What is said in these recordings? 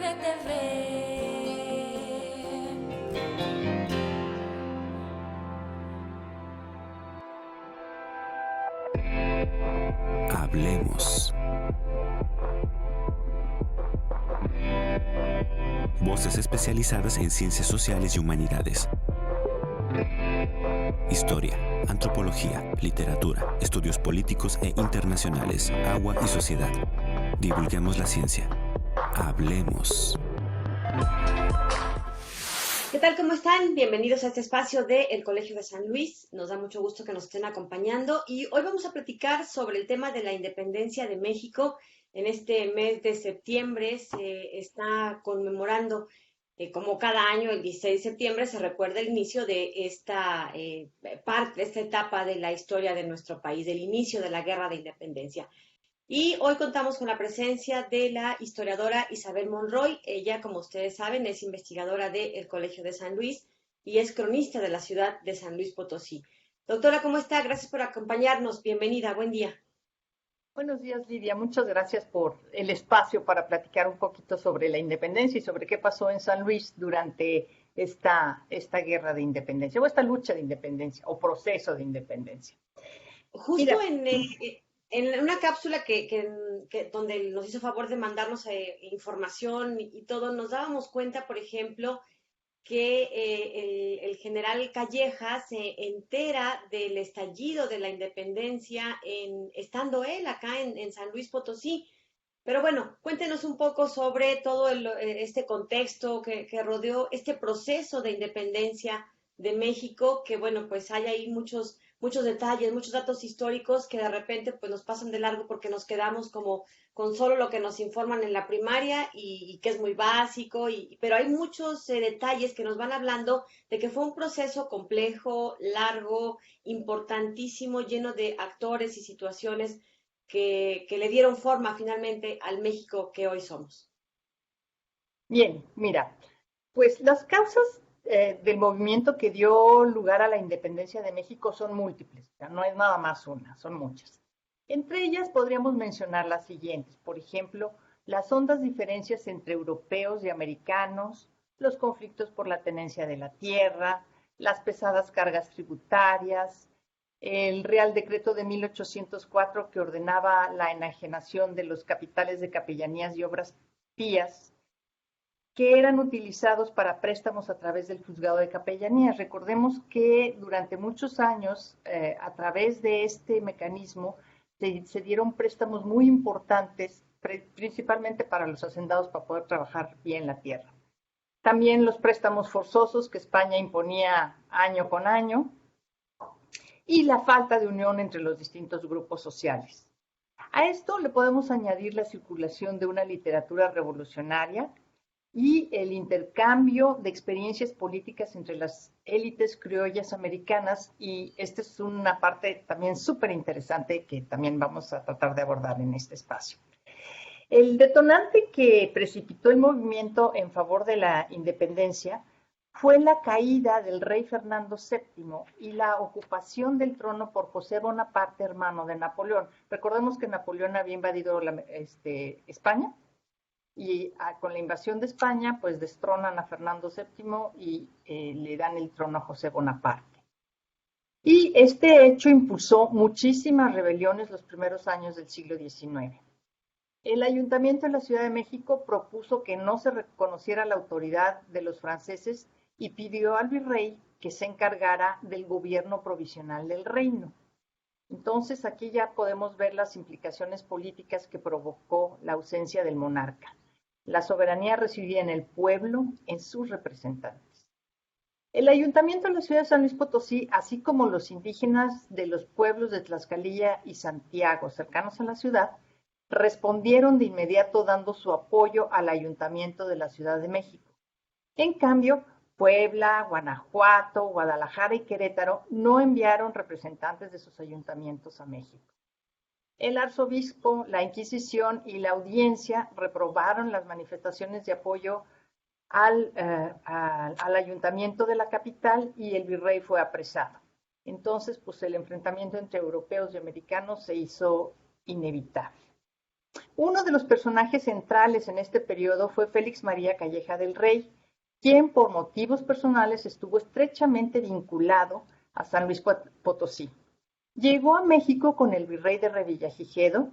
Caribe TV. Hablemos. Voces especializadas en ciencias sociales y humanidades. Historia, antropología, literatura, estudios políticos e internacionales, agua y sociedad. Divulguemos la ciencia. Hablemos. ¿Qué tal? ¿Cómo están? Bienvenidos a este espacio del Colegio de San Luis. Nos da mucho gusto que nos estén acompañando y hoy vamos a platicar sobre el tema de la independencia de México. En este mes de septiembre se está conmemorando, como cada año, el 16 de septiembre se recuerda el inicio de esta parte, esta etapa de la historia de nuestro país, del inicio de la Guerra de Independencia. Y hoy contamos con la presencia de la historiadora Isabel Monroy. Ella, como ustedes saben, es investigadora del Colegio de San Luis y es cronista de la ciudad de San Luis Potosí. Doctora, ¿cómo está? Gracias por acompañarnos. Bienvenida, buen día. Buenos días, Lidia. Muchas gracias por el espacio para platicar un poquito sobre la independencia y sobre qué pasó en San Luis durante esta guerra de independencia, o esta lucha de independencia, o proceso de independencia. Justo Mira, en una cápsula donde nos hizo favor de mandarnos información y todo, nos dábamos cuenta, por ejemplo, que el general Calleja se entera del estallido de la independencia estando él acá en San Luis Potosí. Pero bueno, cuéntenos un poco sobre todo este contexto que rodeó este proceso de independencia de México, que bueno, pues hay ahí muchos detalles, muchos datos históricos que de repente pues nos pasan de largo porque nos quedamos como con solo lo que nos informan en la primaria y que es muy básico, pero hay muchos detalles que nos van hablando de que fue un proceso complejo, largo, importantísimo, lleno de actores y situaciones que le dieron forma finalmente al México que hoy somos. bien, mira, pues las causas del movimiento que dio lugar a la independencia de México son múltiples, o sea, no es nada más una, son muchas. Entre ellas podríamos mencionar las siguientes, por ejemplo, las hondas diferencias entre europeos y americanos, los conflictos por la tenencia de la tierra, las pesadas cargas tributarias, el Real Decreto de 1804 que ordenaba la enajenación de los capitales de capellanías y obras pías que eran utilizados para préstamos a través del juzgado de capellanías. Recordemos que durante muchos años, a través de este mecanismo, se dieron préstamos muy importantes, principalmente para los hacendados para poder trabajar bien la tierra. También los préstamos forzosos que España imponía año con año y la falta de unión entre los distintos grupos sociales. A esto le podemos añadir la circulación de una literatura revolucionaria y el intercambio de experiencias políticas entre las élites criollas americanas, y esta es una parte también súper interesante que también vamos a tratar de abordar en este espacio. El detonante que precipitó el movimiento en favor de la independencia fue la caída del rey Fernando VII y la ocupación del trono por José Bonaparte, hermano de Napoleón. Recordemos que Napoleón había invadido España, y con la invasión de España, pues destronan a Fernando VII y le dan el trono a José Bonaparte. Y este hecho impulsó muchísimas rebeliones los primeros años del siglo XIX. El Ayuntamiento de la Ciudad de México propuso que no se reconociera la autoridad de los franceses y pidió al virrey que se encargara del gobierno provisional del reino. Entonces, aquí ya podemos ver las implicaciones políticas que provocó la ausencia del monarca. La soberanía residía en el pueblo, en sus representantes. El Ayuntamiento de la ciudad de San Luis Potosí, así como los indígenas de los pueblos de Tlaxcalilla y Santiago, cercanos a la ciudad, respondieron de inmediato dando su apoyo al Ayuntamiento de la Ciudad de México. En cambio, Puebla, Guanajuato, Guadalajara y Querétaro no enviaron representantes de sus ayuntamientos a México. El arzobispo, la Inquisición y la audiencia reprobaron las manifestaciones de apoyo al ayuntamiento de la capital y el virrey fue apresado. Entonces, pues el enfrentamiento entre europeos y americanos se hizo inevitable. Uno de los personajes centrales en este periodo fue Félix María Calleja del Rey, quien por motivos personales estuvo estrechamente vinculado a San Luis Potosí. Llegó a México con el virrey de Revillagigedo,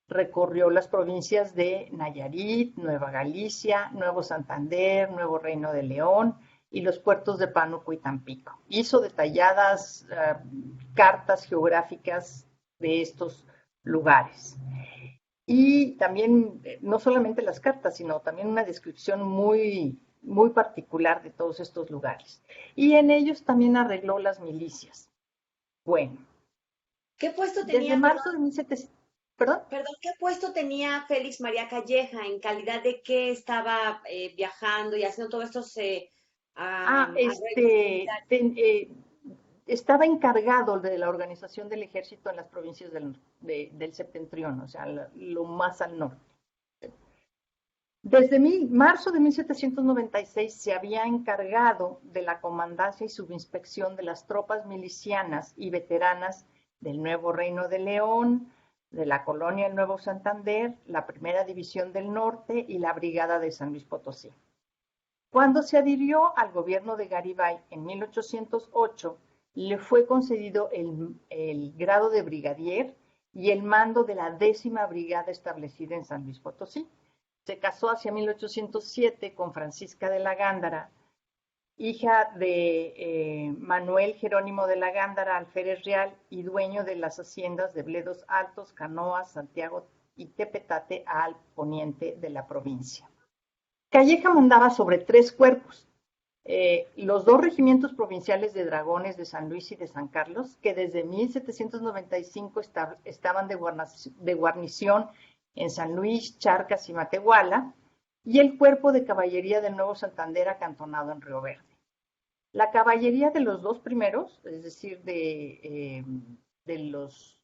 recorrió las provincias de Nayarit, Nueva Galicia, Nuevo Santander, Nuevo Reino de León y los puertos de Pánuco y Tampico. Hizo detalladas cartas geográficas de estos lugares. Y también, no solamente las cartas, sino también una descripción muy particular de todos estos lugares. Y en ellos también arregló las milicias. Bueno. ¿Qué puesto tenía? Desde marzo de 1700... ¿Perdón? ¿Qué puesto tenía Félix María Calleja? ¿En calidad de qué estaba viajando y haciendo todos estos estaba encargado de la organización del ejército en las provincias del septentrión, o sea, lo más al norte. Desde marzo de 1796 se había encargado de la comandancia y subinspección de las tropas milicianas y veteranas del Nuevo Reino de León, de la colonia del Nuevo Santander, la Primera División del Norte y la Brigada de San Luis Potosí. Cuando se adhirió al gobierno de Garibay en 1808, le fue concedido el grado de brigadier y el mando de la 10ª Brigada establecida en San Luis Potosí. Se casó hacia 1807 con Francisca de la Gándara, hija de Manuel Jerónimo de la Gándara, alférez real y dueño de las haciendas de Bledos Altos, Canoas, Santiago y Tepetate al poniente de la provincia. Calleja mandaba sobre 3 cuerpos, los 2 regimientos provinciales de dragones de San Luis y de San Carlos, que desde 1795 estaban de guarnición en San Luis, Charcas y Matehuala, y el cuerpo de caballería del Nuevo Santander acantonado en Río Verde. La caballería de los 2 primeros, es decir, de los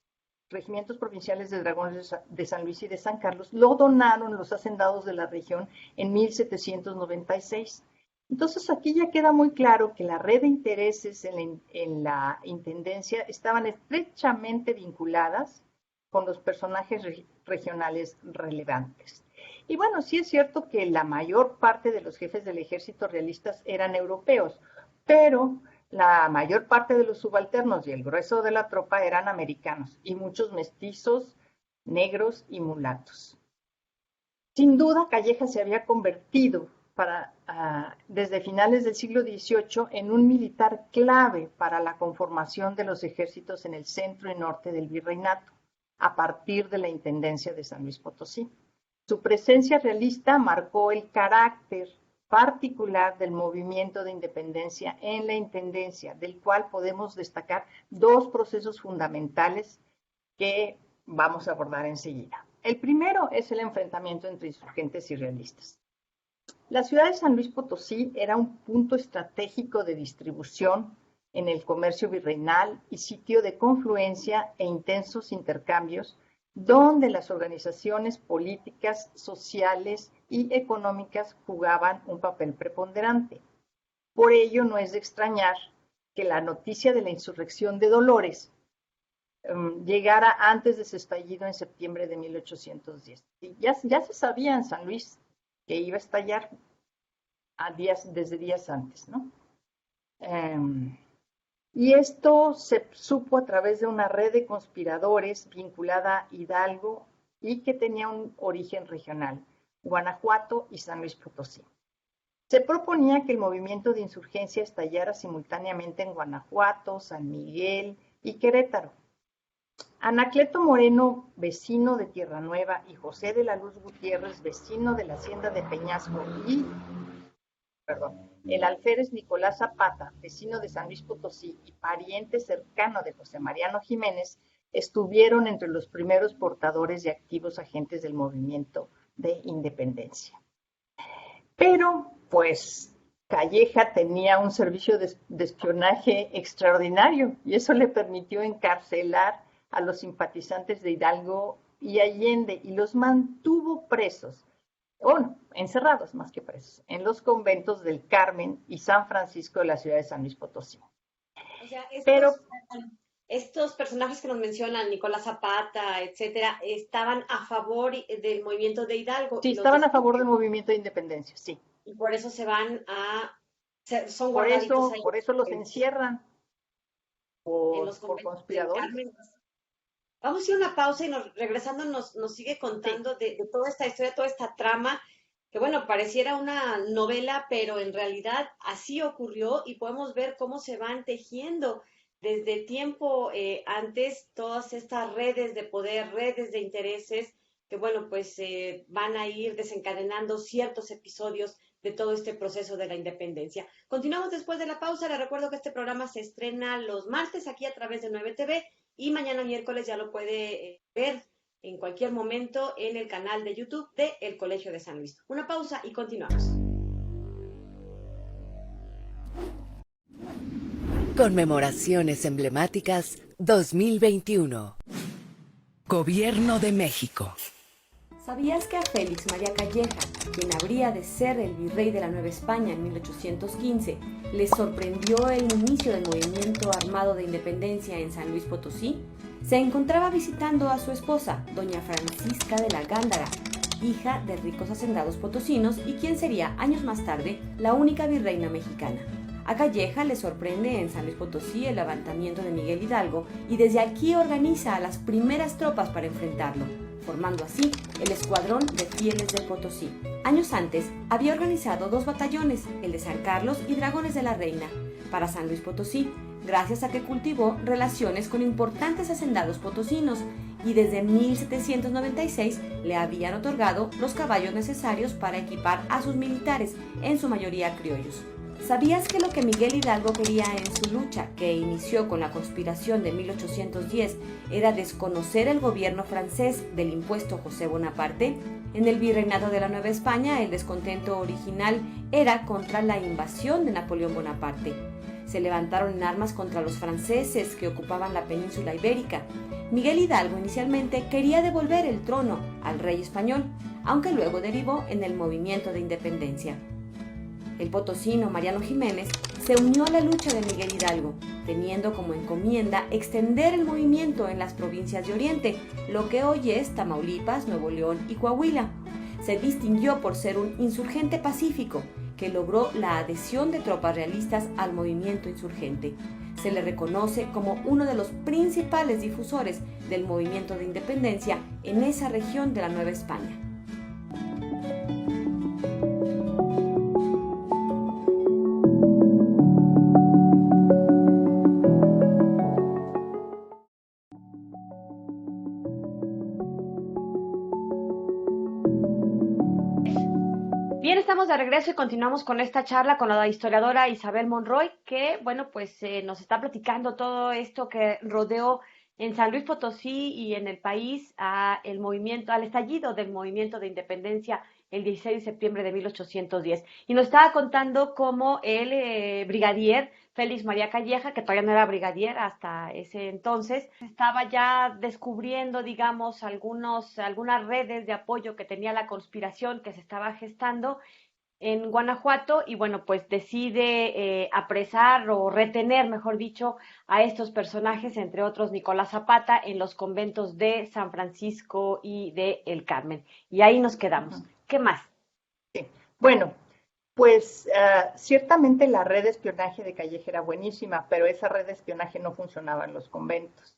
regimientos provinciales de dragones de San Luis y de San Carlos, lo donaron los hacendados de la región en 1796. Entonces aquí ya queda muy claro que la red de intereses en la intendencia estaban estrechamente vinculadas con los personajes regionales relevantes. Y bueno, sí es cierto que la mayor parte de los jefes del ejército realistas eran europeos, pero la mayor parte de los subalternos y el grueso de la tropa eran americanos, y muchos mestizos, negros y mulatos. Sin duda, Calleja se había convertido desde finales del siglo XVIII en un militar clave para la conformación de los ejércitos en el centro y norte del virreinato, a partir de la intendencia de San Luis Potosí. Su presencia realista marcó el carácter particular del movimiento de independencia en la intendencia, del cual podemos destacar 2 procesos fundamentales que vamos a abordar enseguida. El primero es el enfrentamiento entre insurgentes y realistas. La ciudad de San Luis Potosí era un punto estratégico de distribución en el comercio virreinal y sitio de confluencia e intensos intercambios, donde las organizaciones políticas, sociales y económicas jugaban un papel preponderante. Por ello, no es de extrañar que la noticia de la insurrección de Dolores llegara antes de su estallido en septiembre de 1810. Y ya se sabía en San Luis que iba a estallar desde días antes, ¿no? Y esto se supo a través de una red de conspiradores vinculada a Hidalgo y que tenía un origen regional, Guanajuato y San Luis Potosí. Se proponía que el movimiento de insurgencia estallara simultáneamente en Guanajuato, San Miguel y Querétaro. Anacleto Moreno, vecino de Tierra Nueva, y José de la Luz Gutiérrez, vecino de la hacienda de Peñasco, y el alférez Nicolás Zapata, vecino de San Luis Potosí y pariente cercano de José Mariano Jiménez, estuvieron entre los primeros portadores de activos agentes del movimiento de independencia. Pero, pues, Calleja tenía un servicio de espionaje extraordinario y eso le permitió encarcelar a los simpatizantes de Hidalgo y Allende y los mantuvo presos, bueno, encerrados más que presos, en los conventos del Carmen y San Francisco de la ciudad de San Luis Potosí. O sea, estos personajes que nos mencionan, Nicolás Zapata, etcétera, estaban a favor del movimiento de Hidalgo Sí, y los estaban a favor del destituyen, movimiento de independencia, sí. y por eso son guardaditos ahí Por eso los en encierran los por conventos del conspiradores. Carmen. Vamos a ir a una pausa y regresando nos sigue Sí, contando de toda esta historia, toda esta trama, que bueno, pareciera una novela, pero en realidad así ocurrió y podemos ver cómo se van tejiendo desde tiempo antes todas estas redes de poder, redes de intereses, que bueno, pues van a ir desencadenando ciertos episodios de todo este proceso de la independencia. Continuamos después de la pausa. Les recuerdo que este programa se estrena los martes aquí a través de 9TV y mañana miércoles ya lo puede ver en cualquier momento en el canal de YouTube de El Colegio de San Luis. Una pausa y continuamos. Conmemoraciones emblemáticas 2021. Gobierno de México. ¿Sabías que a Félix María Calleja, quien habría de ser el virrey de la Nueva España en 1815, le sorprendió el inicio del movimiento armado de independencia en San Luis Potosí? Se encontraba visitando a su esposa, doña Francisca de la Gándara, hija de ricos hacendados potosinos y quien sería años más tarde la única virreina mexicana. A Calleja le sorprende en San Luis Potosí el levantamiento de Miguel Hidalgo y desde aquí organiza a las primeras tropas para enfrentarlo, formando así el Escuadrón de Fieles del Potosí. Años antes, había organizado 2 batallones, el de San Carlos y Dragones de la Reina, para San Luis Potosí, gracias a que cultivó relaciones con importantes hacendados potosinos y desde 1796 le habían otorgado los caballos necesarios para equipar a sus militares, en su mayoría criollos. ¿Sabías que lo que Miguel Hidalgo quería en su lucha, que inició con la conspiración de 1810, era desconocer el gobierno francés del impuesto José Bonaparte? En el virreinado de la Nueva España, el descontento original era contra la invasión de Napoleón Bonaparte. Se levantaron en armas contra los franceses que ocupaban la península ibérica. Miguel Hidalgo inicialmente quería devolver el trono al rey español, aunque luego derivó en el movimiento de independencia. El potosino Mariano Jiménez se unió a la lucha de Miguel Hidalgo, teniendo como encomienda extender el movimiento en las provincias de Oriente, lo que hoy es Tamaulipas, Nuevo León y Coahuila. Se distinguió por ser un insurgente pacífico, que logró la adhesión de tropas realistas al movimiento insurgente. Se le reconoce como uno de los principales difusores del movimiento de independencia en esa región de la Nueva España. Bien, estamos de regreso y continuamos con esta charla con la historiadora Isabel Monroy, que, bueno, pues nos está platicando todo esto que rodeó en San Luis Potosí y en el país el movimiento, al estallido del movimiento de independencia el 16 de septiembre de 1810. Y nos estaba contando cómo el brigadier Félix María Calleja, que todavía no era brigadier hasta ese entonces, estaba ya descubriendo, digamos, algunas redes de apoyo que tenía la conspiración que se estaba gestando en Guanajuato y bueno, pues decide apresar o retener, mejor dicho, a estos personajes, entre otros Nicolás Zapata, en los conventos de San Francisco y de El Carmen. Y ahí nos quedamos. ¿Qué más? Sí. Bueno, pues ciertamente la red de espionaje de Calleja era buenísima, pero esa red de espionaje no funcionaba en los conventos.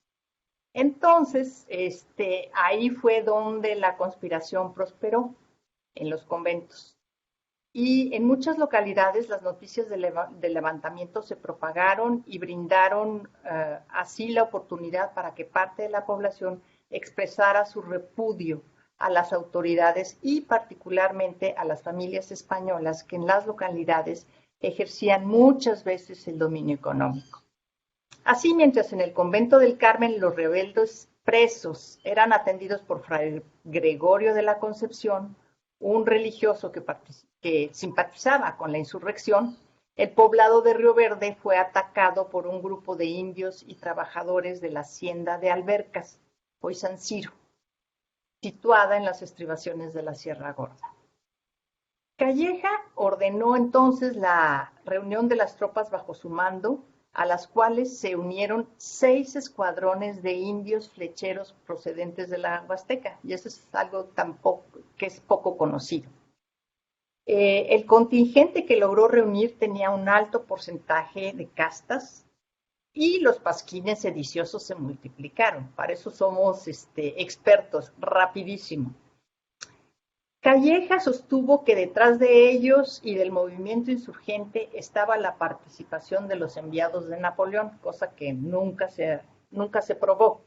Entonces, ahí fue donde la conspiración prosperó, en los conventos. Y en muchas localidades las noticias del levantamiento se propagaron y brindaron así la oportunidad para que parte de la población expresara su repudio a las autoridades y particularmente a las familias españolas que en las localidades ejercían muchas veces el dominio económico. Así, mientras en el convento del Carmen los rebeldes presos eran atendidos por Fray Gregorio de la Concepción, un religioso que simpatizaba con la insurrección, el poblado de Río Verde fue atacado por un grupo de indios y trabajadores de la hacienda de Albercas, hoy San Ciro, situada en las estribaciones de la Sierra Gorda. Calleja ordenó entonces la reunión de las tropas bajo su mando a las cuales se unieron 6 escuadrones de indios flecheros procedentes de la Huasteca, y eso es algo que es poco conocido. El contingente que logró reunir tenía un alto porcentaje de castas y los pasquines sediciosos se multiplicaron. Para eso somos expertos, rapidísimo. Calleja sostuvo que detrás de ellos y del movimiento insurgente estaba la participación de los enviados de Napoleón, cosa que nunca se probó,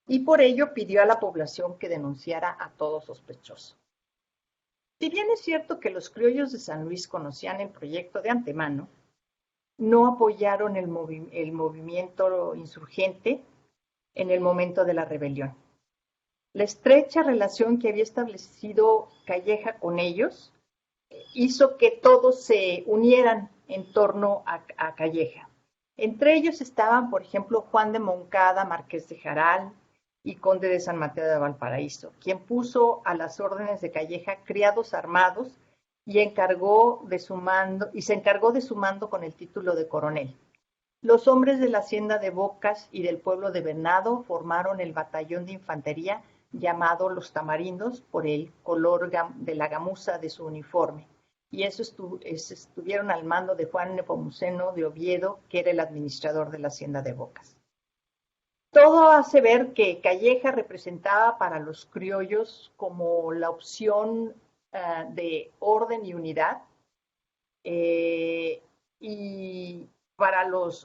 y por ello pidió a la población que denunciara a todo sospechoso. Si bien es cierto que los criollos de San Luis conocían el proyecto de antemano, no apoyaron el movimiento insurgente en el momento de la rebelión. La estrecha relación que había establecido Calleja con ellos hizo que todos se unieran en torno a Calleja. Entre ellos estaban, por ejemplo, Juan de Moncada, marqués de Jaral y conde de San Mateo de Valparaíso, quien puso a las órdenes de Calleja criados armados y se encargó de su mando con el título de coronel. Los hombres de la hacienda de Bocas y del pueblo de Venado formaron el batallón de infantería llamado Los Tamarindos por el color de la gamuza de su uniforme, y estuvieron al mando de Juan Nepomuceno de Oviedo, que era el administrador de la hacienda de Bocas. Todo hace ver que Calleja representaba para los criollos como la opción de orden y unidad, y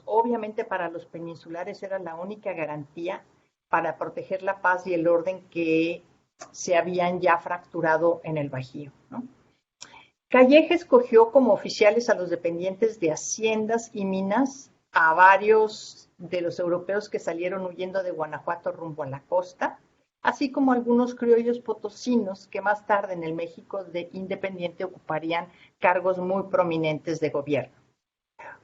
obviamente para los peninsulares era la única garantía para proteger la paz y el orden que se habían ya fracturado en el Bajío, ¿no? Calleja escogió como oficiales a los dependientes de haciendas y minas, a varios de los europeos que salieron huyendo de Guanajuato rumbo a la costa, así como algunos criollos potosinos que más tarde en el México independiente ocuparían cargos muy prominentes de gobierno.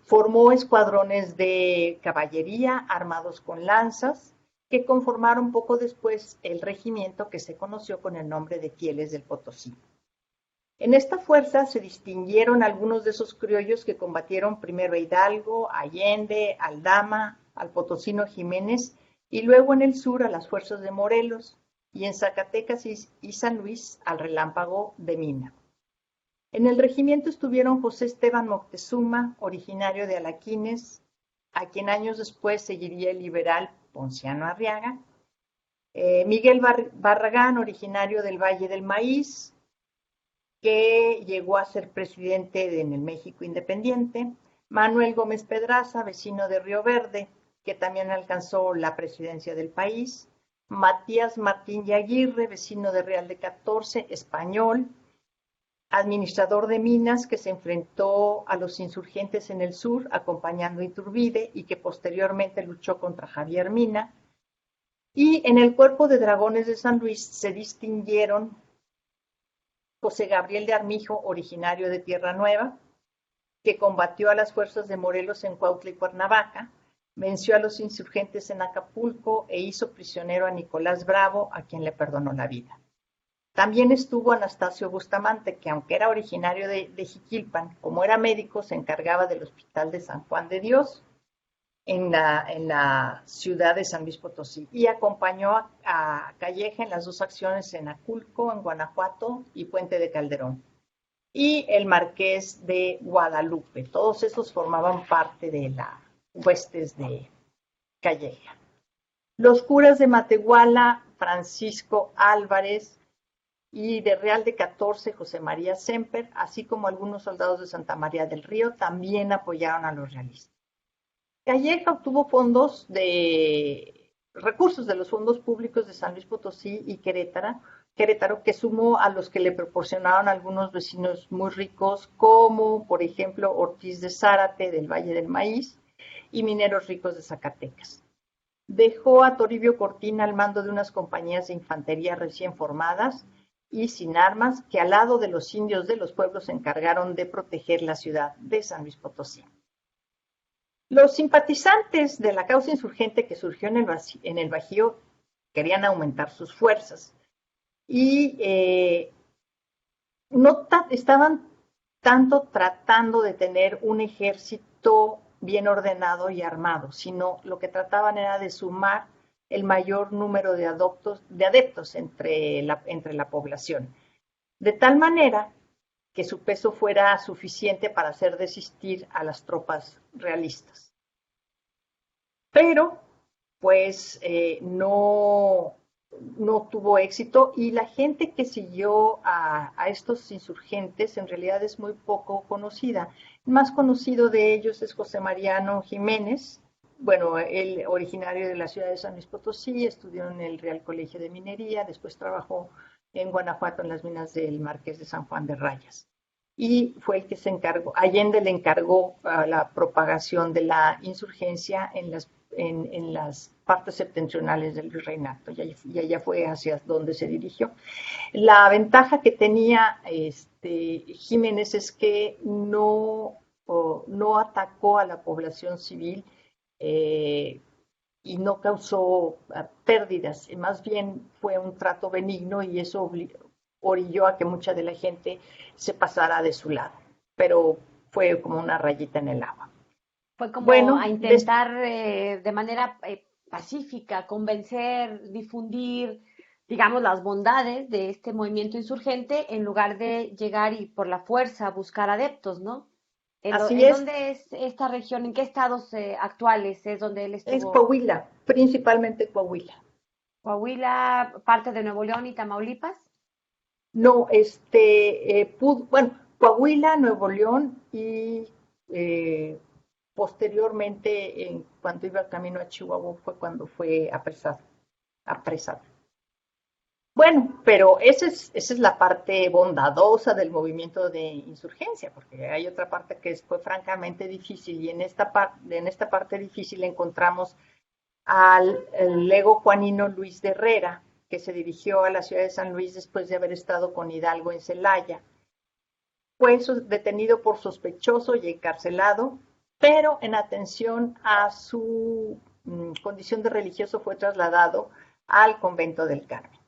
Formó escuadrones de caballería armados con lanzas, que conformaron poco después el regimiento que se conoció con el nombre de Fieles del Potosí. En esta fuerza se distinguieron algunos de esos criollos que combatieron primero a Hidalgo, a Allende, Aldama, al potosino Jiménez, y luego en el sur a las fuerzas de Morelos, y en Zacatecas y San Luis al relámpago de Mina. En el regimiento estuvieron José Esteban Moctezuma, originario de Alaquines, a quien años después seguiría el liberal Ponciano Arriaga, Miguel Barragán, originario del Valle del Maíz, que llegó a ser presidente en el México independiente, Manuel Gómez Pedraza, vecino de Río Verde, que también alcanzó la presidencia del país, Matías Martín y Aguirre, vecino de Real de 14, español, administrador de minas que se enfrentó a los insurgentes en el sur acompañando a Iturbide y que posteriormente luchó contra Javier Mina. Y en el cuerpo de dragones de San Luis se distinguieron José Gabriel de Armijo, originario de Tierra Nueva, que combatió a las fuerzas de Morelos en Cuautla y Cuernavaca, venció a los insurgentes en Acapulco e hizo prisionero a Nicolás Bravo, a quien le perdonó la vida. También estuvo Anastasio Bustamante, que aunque era originario de Jiquilpan, como era médico, se encargaba del Hospital de San Juan de Dios en la ciudad de San Luis Potosí, y acompañó a Calleja en las dos acciones en Aculco, en Guanajuato, y Puente de Calderón. Y el Marqués de Guadalupe. Todos esos formaban parte de las huestes de Calleja. Los curas de Matehuala, Francisco Álvarez, y de Real de 14, José María Semper, así como algunos soldados de Santa María del Río, también apoyaron a los realistas. Calleja obtuvo recursos de los fondos públicos de San Luis Potosí y Querétaro, que sumó a los que le proporcionaron algunos vecinos muy ricos, como por ejemplo Ortiz de Zárate del Valle del Maíz y Mineros Ricos de Zacatecas. Dejó a Toribio Cortina al mando de unas compañías de infantería recién formadas y sin armas, que al lado de los indios de los pueblos se encargaron de proteger la ciudad de San Luis Potosí. Los simpatizantes de la causa insurgente que surgió en el Bajío querían aumentar sus fuerzas y estaban tanto tratando de tener un ejército bien ordenado y armado, sino lo que trataban era de sumar el mayor número de adeptos entre la población, de tal manera que su peso fuera suficiente para hacer desistir a las tropas realistas. Pero, pues, no tuvo éxito y la gente que siguió a estos insurgentes en realidad es muy poco conocida. El más conocido de ellos es José Mariano Jiménez. Bueno, él originario de la ciudad de San Luis Potosí, estudió en el Real Colegio de Minería, después trabajó en Guanajuato en las minas del Marqués de San Juan de Rayas. Y fue el que se encargó, Allende le encargó la propagación de la insurgencia en las partes septentrionales del virreinato, y allá fue hacia donde se dirigió. La ventaja que tenía Jiménez es que no atacó a la población civil y no causó pérdidas, más bien fue un trato benigno y eso orilló a que mucha de la gente se pasara de su lado, pero fue como una rayita en el agua. Fue como a intentar de manera pacífica convencer, difundir, digamos, las bondades de este movimiento insurgente en lugar de llegar y por la fuerza buscar adeptos, ¿no? Así es. ¿Dónde es esta región? ¿En qué estados actuales es donde él estuvo? Es Coahuila, principalmente Coahuila. ¿Coahuila, parte de Nuevo León y Tamaulipas? No, Coahuila, Nuevo León y posteriormente, cuando iba camino a Chihuahua, fue cuando fue apresado. Bueno, pero esa es la parte bondadosa del movimiento de insurgencia, porque hay otra parte que fue francamente difícil, y en esta parte difícil encontramos al lego juanino Luis de Herrera, que se dirigió a la ciudad de San Luis después de haber estado con Hidalgo en Celaya. Fue detenido por sospechoso y encarcelado, pero en atención a su condición de religioso fue trasladado al convento del Carmen.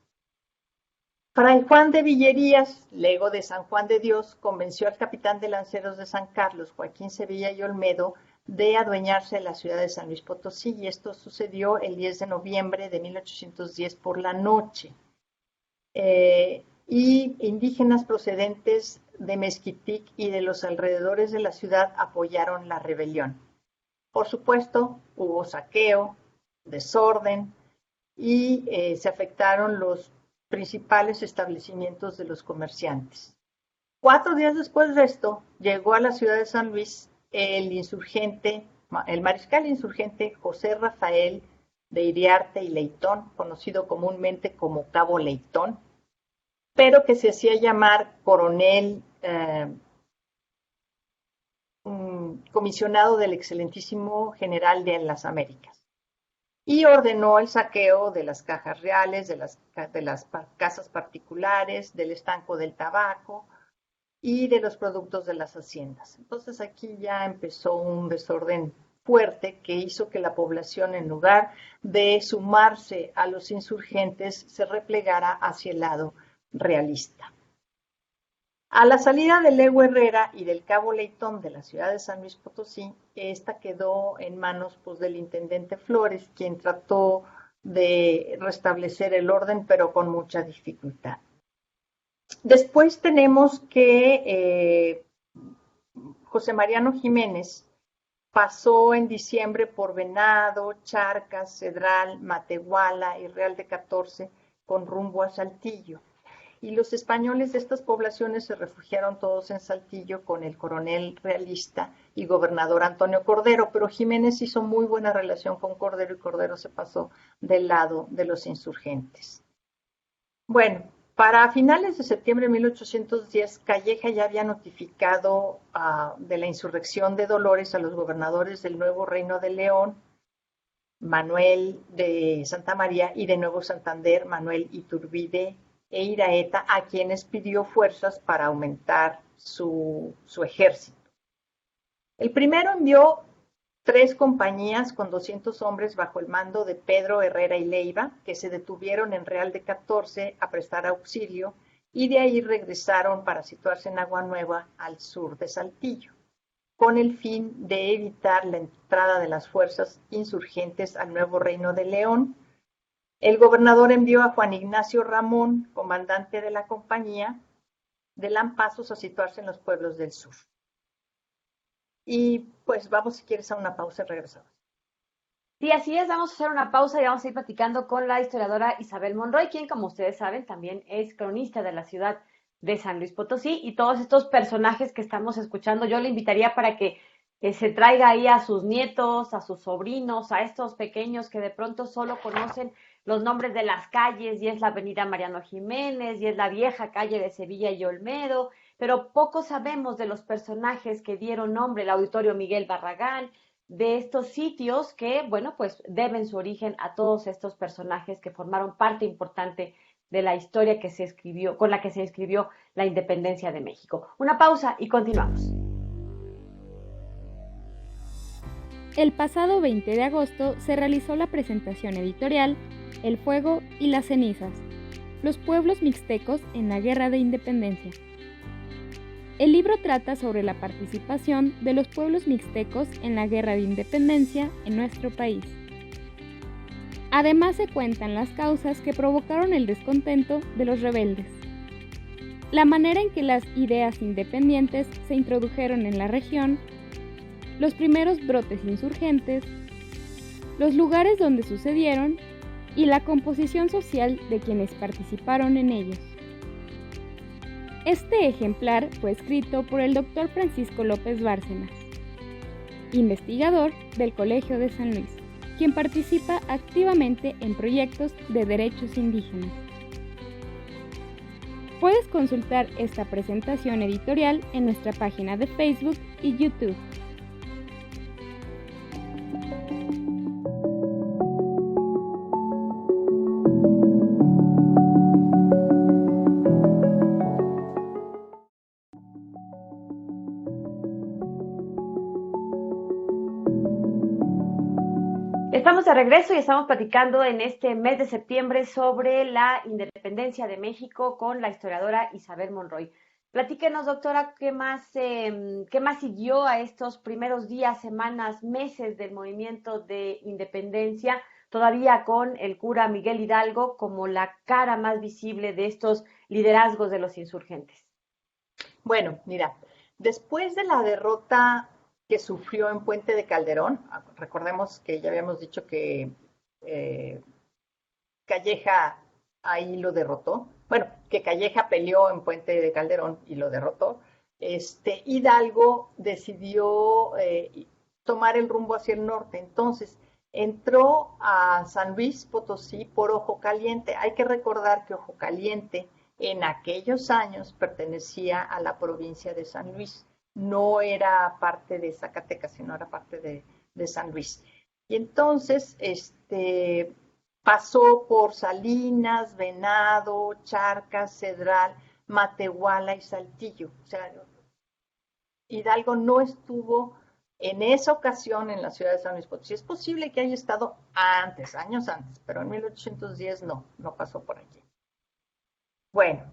Fray Juan de Villerías, lego de San Juan de Dios, convenció al capitán de lanceros de San Carlos, Joaquín Sevilla y Olmedo, de adueñarse de la ciudad de San Luis Potosí, y esto sucedió el 10 de noviembre de 1810 por la noche. Y indígenas procedentes de Mezquitic y de los alrededores de la ciudad apoyaron la rebelión. Por supuesto, hubo saqueo, desorden y se afectaron los principales establecimientos de los comerciantes. 4 días después de esto, llegó a la ciudad de San Luis el mariscal insurgente José Rafael de Iriarte y Leitón, conocido comúnmente como Cabo Leitón, pero que se hacía llamar coronel comisionado del excelentísimo general de las Américas, y ordenó el saqueo de las cajas reales, de las casas particulares, del estanco del tabaco y de los productos de las haciendas. Entonces aquí ya empezó un desorden fuerte que hizo que la población, en lugar de sumarse a los insurgentes, se replegara hacia el lado realista. A la salida del lego Herrera y del Cabo Leitón de la ciudad de San Luis Potosí, esta quedó en manos del intendente Flores, quien trató de restablecer el orden, pero con mucha dificultad. Después tenemos que José Mariano Jiménez pasó en diciembre por Venado, Charcas, Cedral, Matehuala y Real de 14 con rumbo a Saltillo. Y los españoles de estas poblaciones se refugiaron todos en Saltillo con el coronel realista y gobernador Antonio Cordero, pero Jiménez hizo muy buena relación con Cordero y Cordero se pasó del lado de los insurgentes. Bueno, para finales de septiembre de 1810, Calleja ya había notificado de la insurrección de Dolores a los gobernadores del Nuevo Reino de León, Manuel de Santa María, y de Nuevo Santander, Manuel Iturbide e Iraeta, a quienes pidió fuerzas para aumentar su ejército. El primero envió 3 compañías con 200 hombres bajo el mando de Pedro Herrera y Leiva, que se detuvieron en Real de 14 a prestar auxilio, y de ahí regresaron para situarse en Agua Nueva, al sur de Saltillo. con el fin de evitar la entrada de las fuerzas insurgentes al nuevo Reino de León. El gobernador envió a Juan Ignacio Ramón, comandante de la compañía de Lampazos, a situarse en los pueblos del sur. Y pues vamos, si quieres, a una pausa y regresamos. Sí, así es, vamos a hacer una pausa y vamos a ir platicando con la historiadora Isabel Monroy, quien, como ustedes saben, también es cronista de la ciudad de San Luis Potosí, y todos estos personajes que estamos escuchando, yo le invitaría para que se traiga ahí a sus nietos, a sus sobrinos, a estos pequeños que de pronto solo conocen los nombres de las calles, y es la avenida Mariano Jiménez, y es la vieja calle de Sevilla y Olmedo, pero poco sabemos de los personajes que dieron nombre, el Auditorio Miguel Barragán, de estos sitios que, bueno, pues deben su origen a todos estos personajes que formaron parte importante de la historia que se escribió, con la que se escribió la independencia de México. Una pausa y continuamos. El pasado 20 de agosto se realizó la presentación editorial El fuego y las cenizas, los pueblos mixtecos en la Guerra de Independencia. El libro trata sobre la participación de los pueblos mixtecos en la Guerra de Independencia en nuestro país. Además se cuentan las causas que provocaron el descontento de los rebeldes, la manera en que las ideas independientes se introdujeron en la región, los primeros brotes insurgentes, los lugares donde sucedieron y la composición social de quienes participaron en ellos. Este ejemplar fue escrito por el Dr. Francisco López Bárcenas, investigador del Colegio de San Luis, quien participa activamente en proyectos de derechos indígenas. Puedes consultar esta presentación editorial en nuestra página de Facebook y YouTube. Estamos de regreso y estamos platicando en este mes de septiembre sobre la independencia de México con la historiadora Isabel Monroy. Platíquenos, doctora, ¿qué más siguió a estos primeros días, semanas, meses del movimiento de independencia, todavía con el cura Miguel Hidalgo como la cara más visible de estos liderazgos de los insurgentes? Bueno, mira, después de la derrota que sufrió en Puente de Calderón, recordemos que ya habíamos dicho que Calleja ahí lo derrotó, bueno, que Calleja peleó en Puente de Calderón y lo derrotó, Hidalgo decidió tomar el rumbo hacia el norte, entonces entró a San Luis Potosí por Ojo Caliente. Hay que recordar que Ojo Caliente en aquellos años pertenecía a la provincia de San Luis. No era parte de Zacatecas, sino era parte de San Luis. Y entonces pasó por Salinas, Venado, Charcas, Cedral, Matehuala y Saltillo. O sea, Hidalgo no estuvo en esa ocasión en la ciudad de San Luis Potosí. Es posible que haya estado antes, años antes, pero en 1810 no pasó por allí. Bueno,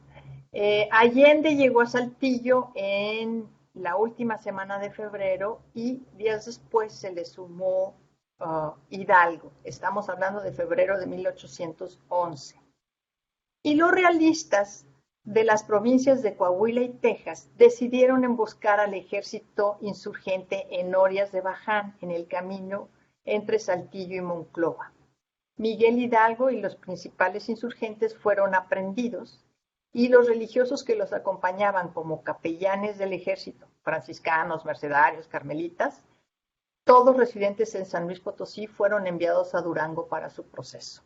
Allende llegó a Saltillo en la última semana de febrero y días después se le sumó Hidalgo. Estamos hablando de febrero de 1811. Y los realistas de las provincias de Coahuila y Texas decidieron emboscar al ejército insurgente en Orias de Baján, en el camino entre Saltillo y Monclova. Miguel Hidalgo y los principales insurgentes fueron aprehendidos y los religiosos que los acompañaban como capellanes del ejército, franciscanos, mercedarios, carmelitas, todos residentes en San Luis Potosí, fueron enviados a Durango para su proceso.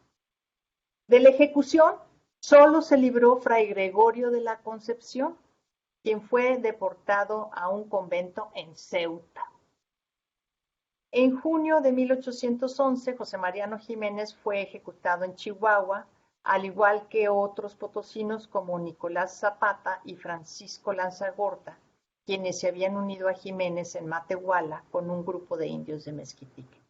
De la ejecución solo se libró Fray Gregorio de la Concepción, quien fue deportado a un convento en Ceuta. En junio de 1811, José Mariano Jiménez fue ejecutado en Chihuahua, al igual que otros potosinos como Nicolás Zapata y Francisco Lanzagorta, quienes se habían unido a Jiménez en Matehuala con un grupo de indios de Mezquitique.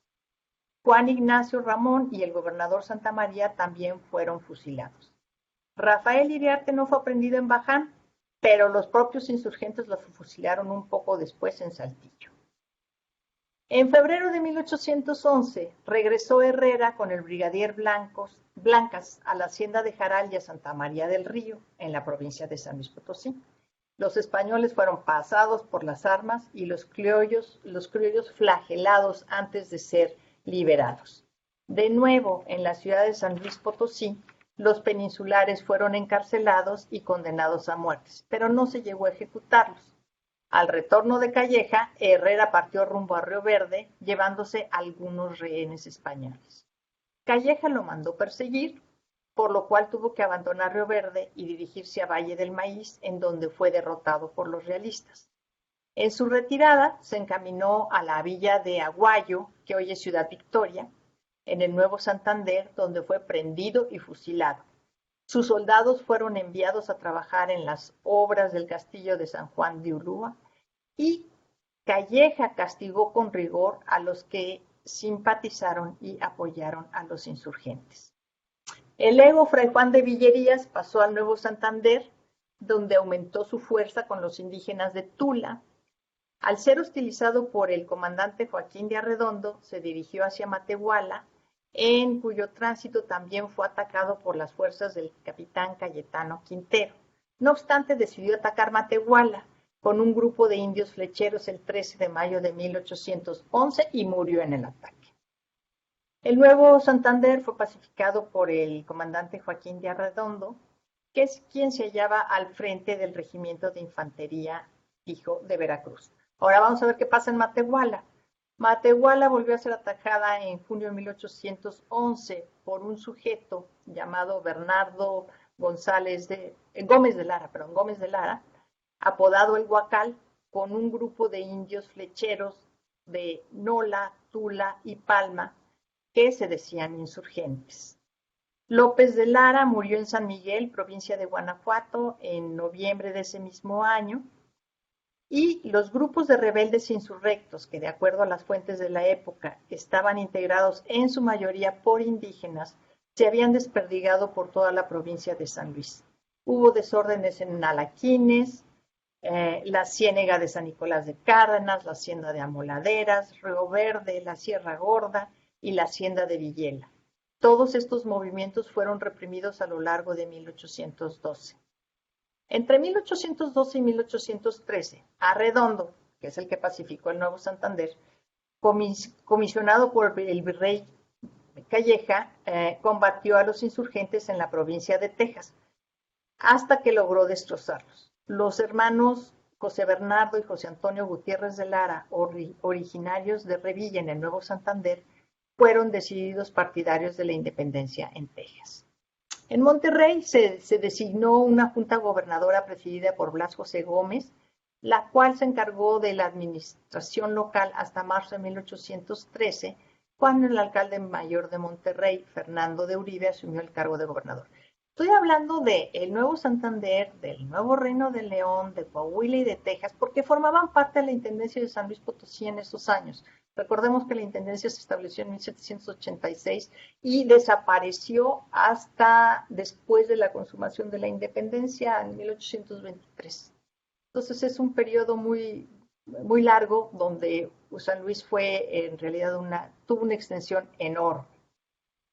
Juan Ignacio Ramón y el gobernador Santa María también fueron fusilados. Rafael Iriarte no fue aprehendido en Baján, pero los propios insurgentes lo fusilaron un poco después en Saltillo. En febrero de 1811 regresó Herrera con el brigadier Blancas a la hacienda de Jaral y a Santa María del Río, en la provincia de San Luis Potosí. Los españoles fueron pasados por las armas y los criollos flagelados antes de ser liberados. De nuevo, en la ciudad de San Luis Potosí, los peninsulares fueron encarcelados y condenados a muertes, pero no se llegó a ejecutarlos. Al retorno de Calleja, Herrera partió rumbo a Río Verde, llevándose algunos rehenes españoles. Calleja lo mandó perseguir, por lo cual tuvo que abandonar Río Verde y dirigirse a Valle del Maíz, en donde fue derrotado por los realistas. En su retirada, se encaminó a la villa de Aguayo, que hoy es Ciudad Victoria, en el Nuevo Santander, donde fue prendido y fusilado. Sus soldados fueron enviados a trabajar en las obras del castillo de San Juan de Ulúa y Calleja castigó con rigor a los que simpatizaron y apoyaron a los insurgentes. El luego Fray Juan de Villerías pasó al Nuevo Santander, donde aumentó su fuerza con los indígenas de Tula. Al ser hostilizado por el comandante Joaquín de Arredondo, se dirigió hacia Matehuala, en cuyo tránsito también fue atacado por las fuerzas del capitán Cayetano Quintero. No obstante, decidió atacar Matehuala con un grupo de indios flecheros el 13 de mayo de 1811 y murió en el ataque. El Nuevo Santander fue pacificado por el comandante Joaquín de Arredondo, que es quien se hallaba al frente del regimiento de infantería fijo de Veracruz. Ahora vamos a ver qué pasa en Matehuala. Matehuala volvió a ser atacada en junio de 1811 por un sujeto llamado Bernardo Gómez de Lara, apodado el Huacal, con un grupo de indios flecheros de Nola, Tula y Palma, que se decían insurgentes. López de Lara murió en San Miguel, provincia de Guanajuato, en noviembre de ese mismo año. Y los grupos de rebeldes insurrectos, que de acuerdo a las fuentes de la época estaban integrados en su mayoría por indígenas, se habían desperdigado por toda la provincia de San Luis. Hubo desórdenes en Alaquines, la Ciénega de San Nicolás de Cárdenas, la Hacienda de Amoladeras, Río Verde, la Sierra Gorda y la Hacienda de Villela. Todos estos movimientos fueron reprimidos a lo largo de 1812. Entre 1812 y 1813, Arredondo, que es el que pacificó el Nuevo Santander, comisionado por el virrey Calleja, combatió a los insurgentes en la provincia de Texas, hasta que logró destrozarlos. Los hermanos José Bernardo y José Antonio Gutiérrez de Lara, originarios de Revilla en el Nuevo Santander, fueron decididos partidarios de la independencia en Texas. En Monterrey se designó una junta gobernadora presidida por Blas José Gómez, la cual se encargó de la administración local hasta marzo de 1813, cuando el alcalde mayor de Monterrey, Fernando de Uribe, asumió el cargo de gobernador. Estoy hablando del Nuevo Santander, del Nuevo Reino de León, de Coahuila y de Texas, porque formaban parte de la Intendencia de San Luis Potosí en esos años. Recordemos que la Intendencia se estableció en 1786 y desapareció hasta después de la consumación de la independencia en 1823. Entonces es un periodo muy, muy largo donde San Luis fue en realidad tuvo una extensión enorme.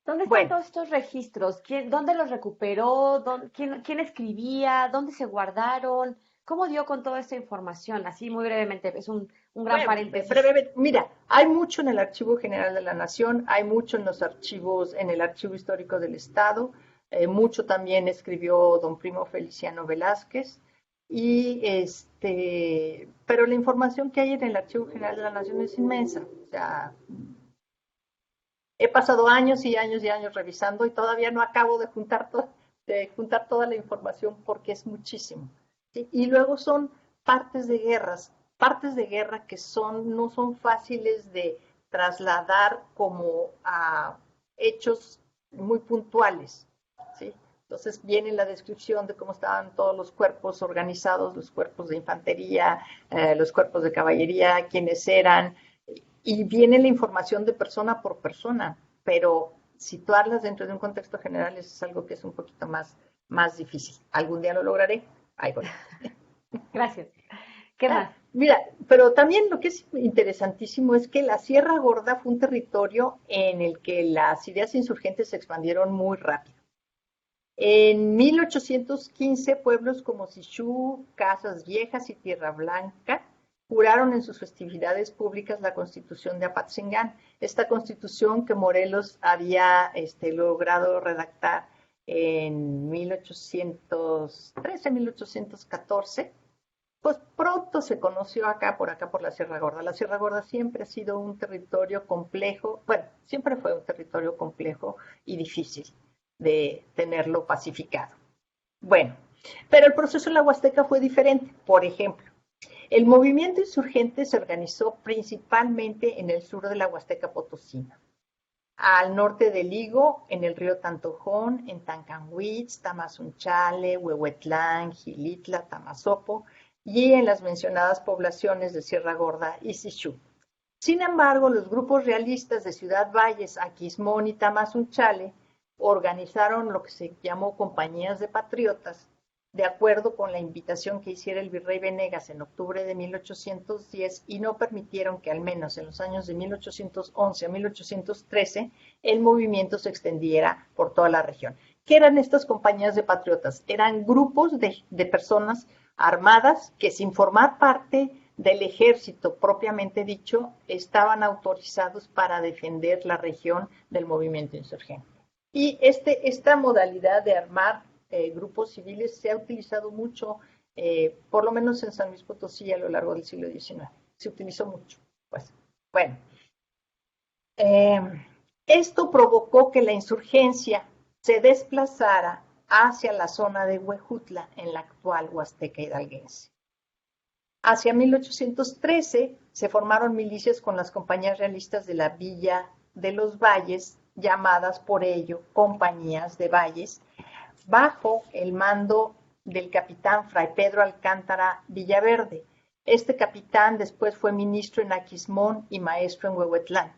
¿Dónde están todos estos registros? ¿Dónde los recuperó? ¿Quién escribía? ¿Dónde se guardaron? ¿Cómo dio con toda esta información? Así muy brevemente, es un gran paréntesis. Mira, hay mucho en el Archivo General de la Nación, hay mucho en el Archivo Histórico del Estado, mucho también escribió don Primo Feliciano Velázquez, pero la información que hay en el Archivo General de la Nación es inmensa. O sea, he pasado años y años y años revisando y todavía no acabo de juntar toda la información porque es muchísimo. ¿Sí? Y luego son partes de guerra que no son fáciles de trasladar como a hechos muy puntuales. ¿Sí? Entonces viene la descripción de cómo estaban todos los cuerpos organizados, los cuerpos de infantería, los cuerpos de caballería, quiénes eran, y viene la información de persona por persona, pero situarlas dentro de un contexto general es algo que es un poquito más difícil. Algún día lo lograré. Ahí voy. Gracias. ¿Qué más? Mira, pero también lo que es interesantísimo es que la Sierra Gorda fue un territorio en el que las ideas insurgentes se expandieron muy rápido. En 1815, pueblos como Sichú, Casas Viejas y Tierra Blanca juraron en sus festividades públicas la Constitución de Apatzingán. Esta constitución que Morelos había logrado redactar en 1813, 1814, pues pronto se conoció por acá por la Sierra Gorda. La Sierra Gorda siempre ha sido un territorio complejo, bueno, siempre fue un territorio complejo y difícil de tenerlo pacificado. Bueno, pero el proceso en la Huasteca fue diferente. Por ejemplo, el movimiento insurgente se organizó principalmente en el sur de la Huasteca Potosina, al norte del Higo, en el río Tantojón, en Tancanwitz, Tamazunchale, Huehuetlán, Gilitla, Tamazopo, y en las mencionadas poblaciones de Sierra Gorda y Sichú. Sin embargo, los grupos realistas de Ciudad Valles, Aquismón y Tamazunchale organizaron lo que se llamó compañías de patriotas, de acuerdo con la invitación que hiciera el virrey Venegas en octubre de 1810, y no permitieron que al menos en los años de 1811 a 1813 el movimiento se extendiera por toda la región. ¿Qué eran estas compañías de patriotas? Eran grupos de personas armadas que, sin formar parte del ejército propiamente dicho, estaban autorizados para defender la región del movimiento insurgente. Y esta modalidad de armar grupos civiles se ha utilizado mucho, por lo menos en San Luis Potosí a lo largo del siglo XIX. Se utilizó mucho. Pues, bueno, esto provocó que la insurgencia se desplazara hacia la zona de Huejutla, en la actual Huasteca hidalguense. Hacia 1813 se formaron milicias con las compañías realistas de la Villa de los Valles, llamadas por ello Compañías de Valles, bajo el mando del capitán Fray Pedro Alcántara Villaverde. Este capitán después fue ministro en Aquismón y maestro en Huehuetlán.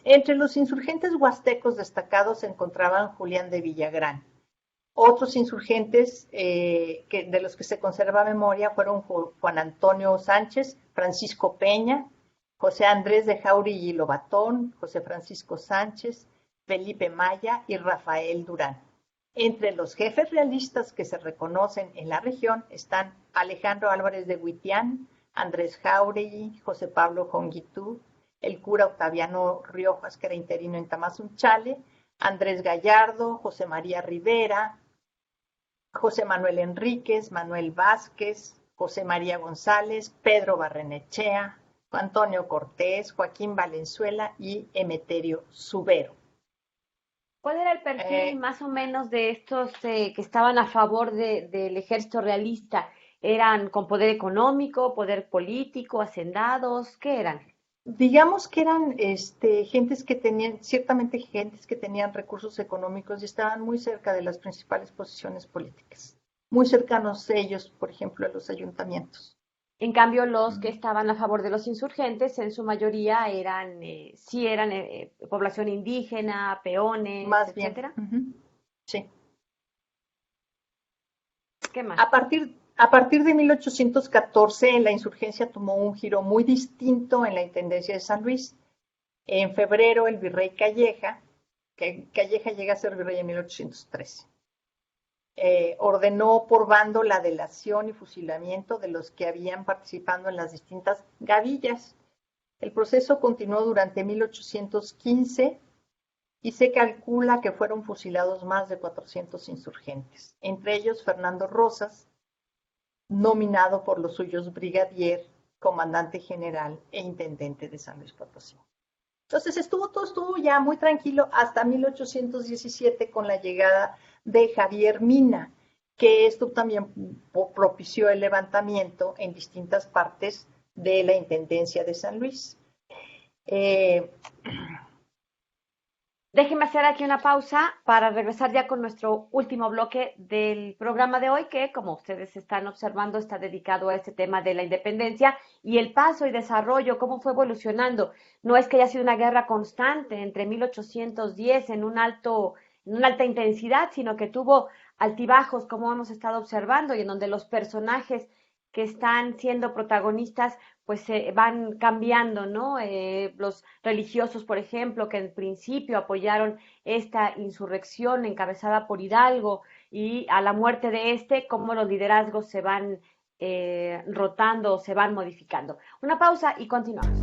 Entre los insurgentes huastecos destacados se encontraban Julián de Villagrán. Otros insurgentes de los que se conserva memoria fueron Juan Antonio Sánchez, Francisco Peña, José Andrés de Jauregui y Lobatón, José Francisco Sánchez, Felipe Maya y Rafael Durán. Entre los jefes realistas que se reconocen en la región están Alejandro Álvarez de Huitián, Andrés Jauregui, José Pablo Jonguitú, el cura Octaviano Riojas, que era interino en Tamazunchale, Andrés Gallardo, José María Rivera, José Manuel Enríquez, Manuel Vázquez, José María González, Pedro Barrenechea, Antonio Cortés, Joaquín Valenzuela y Emeterio Subero. ¿Cuál era el perfil más o menos de estos que estaban a favor del ejército realista? ¿Eran con poder económico, poder político, hacendados? ¿Qué eran? Digamos que eran gentes que tenían recursos económicos y estaban muy cerca de las principales posiciones políticas, muy cercanos ellos, por ejemplo, a los ayuntamientos. En cambio, los que estaban a favor de los insurgentes, en su mayoría eran población indígena, peones, más etcétera. Bien. Sí. ¿Qué más? A partir de 1814, la insurgencia tomó un giro muy distinto en la Intendencia de San Luis. En febrero, el virrey Calleja llega a ser virrey en 1813. Ordenó por bando la delación y fusilamiento de los que habían participado en las distintas gavillas. El proceso continuó durante 1815 y se calcula que fueron fusilados más de 400 insurgentes, entre ellos Fernando Rosas, nominado por los suyos brigadier, comandante general e intendente de San Luis Potosí. Entonces todo estuvo ya muy tranquilo hasta 1817 con la llegada de Javier Mina, que esto también propició el levantamiento en distintas partes de la Intendencia de San Luis. Déjenme hacer aquí una pausa para regresar ya con nuestro último bloque del programa de hoy, que, como ustedes están observando, está dedicado a este tema de la independencia y el paso y desarrollo, cómo fue evolucionando. No es que haya sido una guerra constante entre 1810 en una alta intensidad, sino que tuvo altibajos, como hemos estado observando, y en donde los personajes que están siendo protagonistas pues van cambiando, ¿no? Los religiosos, por ejemplo, que en principio apoyaron esta insurrección encabezada por Hidalgo y a la muerte de cómo los liderazgos se van rotando o se van modificando. Una pausa y continuamos.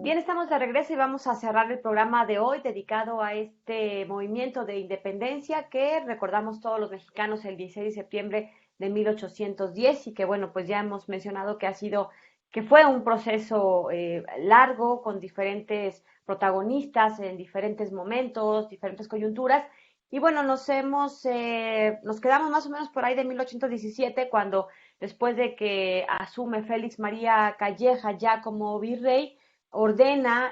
Bien, estamos de regreso y vamos a cerrar el programa de hoy dedicado a este movimiento de independencia que recordamos todos los mexicanos el 16 de septiembre de 1810 y que bueno, pues ya hemos mencionado que fue un proceso largo con diferentes protagonistas en diferentes momentos, diferentes coyunturas y bueno, nos quedamos más o menos por ahí de 1817 cuando después de que asume Félix María Calleja ya como virrey, ordena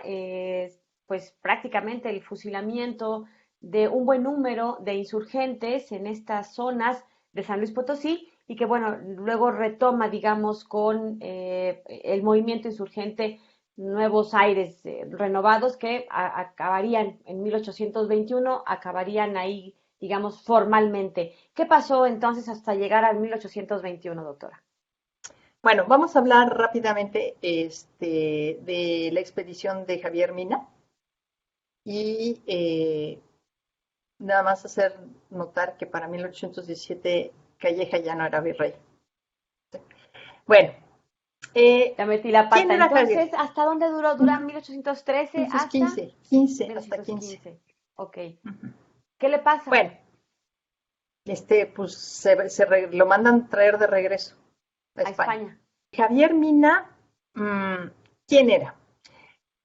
pues prácticamente el fusilamiento de un buen número de insurgentes en estas zonas de San Luis Potosí y que bueno, luego retoma digamos con el movimiento insurgente nuevos aires renovados que acabarían en 1821, acabarían ahí digamos formalmente. ¿Qué pasó entonces hasta llegar al 1821, doctora? Bueno, vamos a hablar rápidamente de la expedición de Javier Mina y nada más hacer notar que para 1817 Calleja ya no era virrey. Bueno. Ya metí la pata. Entonces, Javier? ¿hasta dónde duró? ¿Dura 1813? Hasta 15, hasta 15. Ok. ¿Qué le pasa? Bueno, pues lo mandan traer de regreso a España. Javier Mina, ¿quién era?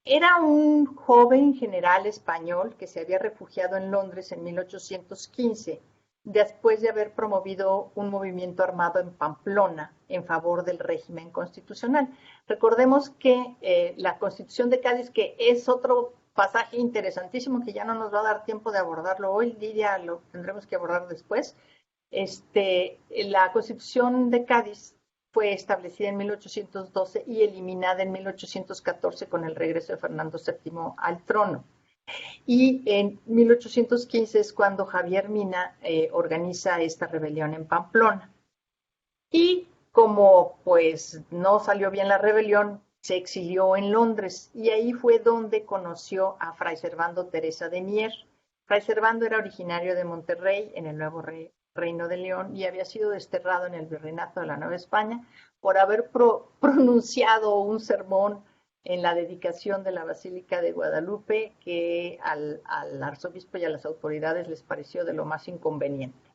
Era un joven general español que se había refugiado en Londres en 1815, después de haber promovido un movimiento armado en Pamplona en favor del régimen constitucional. Recordemos que la Constitución de Cádiz, que es otro pasaje interesantísimo que ya no nos va a dar tiempo de abordarlo hoy, Lidia, lo tendremos que abordar después. La Constitución de Cádiz fue establecida en 1812 y eliminada en 1814 con el regreso de Fernando VII al trono. Y en 1815 es cuando Javier Mina organiza esta rebelión en Pamplona. Y como pues no salió bien la rebelión, se exilió en Londres y ahí fue donde conoció a Fray Servando Teresa de Mier. Fray Servando era originario de Monterrey, en el Nuevo Reino de León, y había sido desterrado en el Virreinato de la Nueva España por haber pronunciado un sermón en la dedicación de la Basílica de Guadalupe que al arzobispo y a las autoridades les pareció de lo más inconveniente.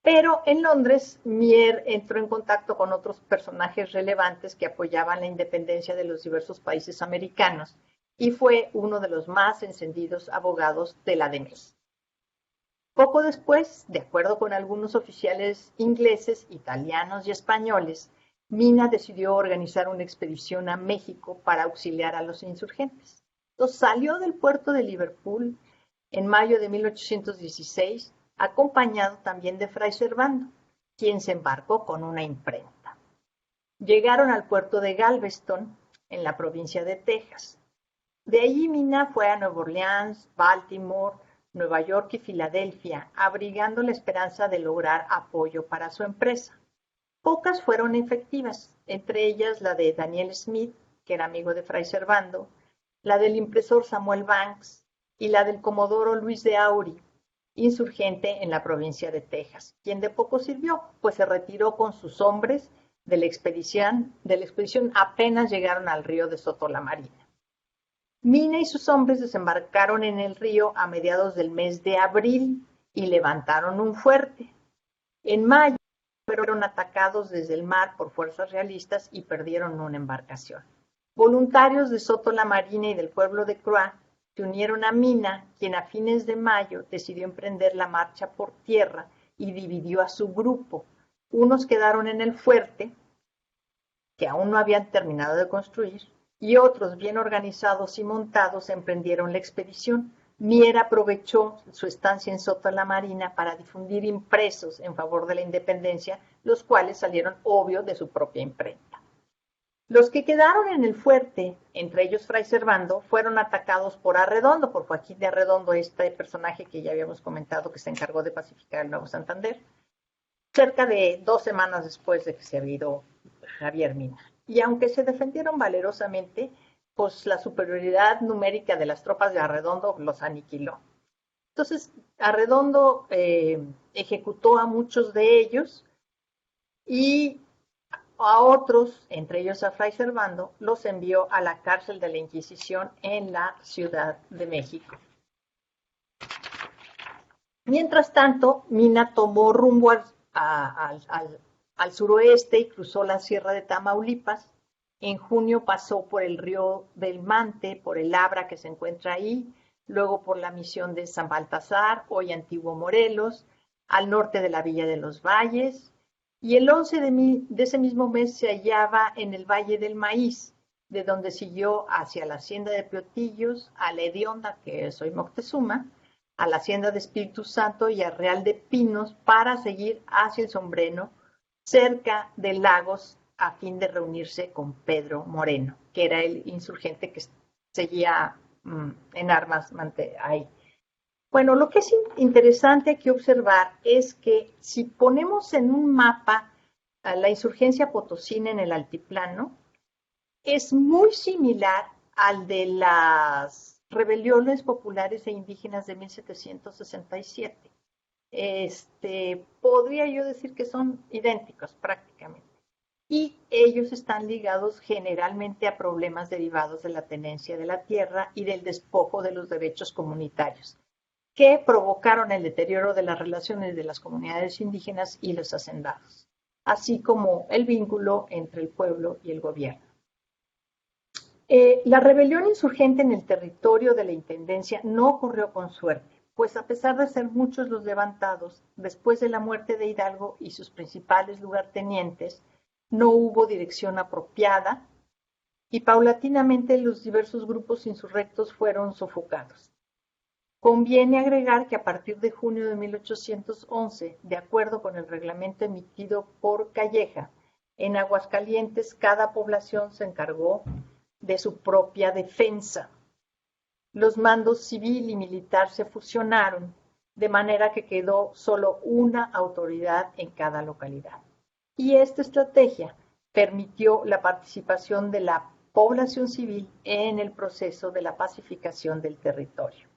Pero en Londres, Mier entró en contacto con otros personajes relevantes que apoyaban la independencia de los diversos países americanos y fue uno de los más encendidos abogados de la de México. Poco después, de acuerdo con algunos oficiales ingleses, italianos y españoles, Mina decidió organizar una expedición a México para auxiliar a los insurgentes. Entonces salió del puerto de Liverpool en mayo de 1816, acompañado también de Fray Servando, quien se embarcó con una imprenta. Llegaron al puerto de Galveston, en la provincia de Texas. De allí Mina fue a Nueva Orleans, Baltimore, Nueva York y Filadelfia, abrigando la esperanza de lograr apoyo para su empresa. Pocas fueron efectivas, entre ellas la de Daniel Smith, que era amigo de Fray Servando, la del impresor Samuel Banks y la del comodoro Luis de Aury, insurgente en la provincia de Texas, quien de poco sirvió, pues se retiró con sus hombres de la expedición apenas llegaron al río de Soto la Marina. Mina y sus hombres desembarcaron en el río a mediados del mes de abril y levantaron un fuerte. En mayo fueron atacados desde el mar por fuerzas realistas y perdieron una embarcación. Voluntarios de Soto la Marina y del pueblo de Croix se unieron a Mina, quien a fines de mayo decidió emprender la marcha por tierra y dividió a su grupo. Unos quedaron en el fuerte, que aún no habían terminado de construir, y otros, bien organizados y montados, emprendieron la expedición. Mier aprovechó su estancia en Soto la Marina para difundir impresos en favor de la independencia, los cuales salieron, obvio, de su propia imprenta. Los que quedaron en el fuerte, entre ellos Fray Servando, fueron atacados por Arredondo, por Joaquín de Arredondo, este personaje que ya habíamos comentado que se encargó de pacificar el Nuevo Santander, cerca de 2 semanas después de que se había ido Javier Mina. Y aunque se defendieron valerosamente, pues la superioridad numérica de las tropas de Arredondo los aniquiló. Entonces, Arredondo ejecutó a muchos de ellos y a otros, entre ellos a Fray Servando, los envió a la cárcel de la Inquisición en la Ciudad de México. Mientras tanto, Mina tomó rumbo al suroeste y cruzó la Sierra de Tamaulipas. En junio pasó por el río del Mante, por el Abra que se encuentra ahí, luego por la misión de San Baltasar, hoy Antiguo Morelos, al norte de la Villa de los Valles, y el 11 de ese mismo mes se hallaba en el Valle del Maíz, de donde siguió hacia la hacienda de Piotillos, a la Hedionda, que es hoy Moctezuma, a la hacienda de Espíritu Santo y a Real de Pinos para seguir hacia el Sombrero, cerca de Lagos, a fin de reunirse con Pedro Moreno, que era el insurgente que seguía en armas ahí. Bueno, lo que es interesante aquí observar es que si ponemos en un mapa a la insurgencia potosina en el altiplano, es muy similar al de las rebeliones populares e indígenas de 1767. Podría yo decir que son idénticos prácticamente. Y ellos están ligados generalmente a problemas derivados de la tenencia de la tierra y del despojo de los derechos comunitarios, que provocaron el deterioro de las relaciones de las comunidades indígenas y los hacendados, así como el vínculo entre el pueblo y el gobierno. La rebelión insurgente en el territorio de la Intendencia no ocurrió con suerte, pues a pesar de ser muchos los levantados, después de la muerte de Hidalgo y sus principales lugartenientes, no hubo dirección apropiada y paulatinamente los diversos grupos insurrectos fueron sofocados. Conviene agregar que a partir de junio de 1811, de acuerdo con el reglamento emitido por Calleja, en Aguascalientes cada población se encargó de su propia defensa. Los mandos civil y militar se fusionaron, de manera que quedó solo una autoridad en cada localidad. Y esta estrategia permitió la participación de la población civil en el proceso de la pacificación del territorio.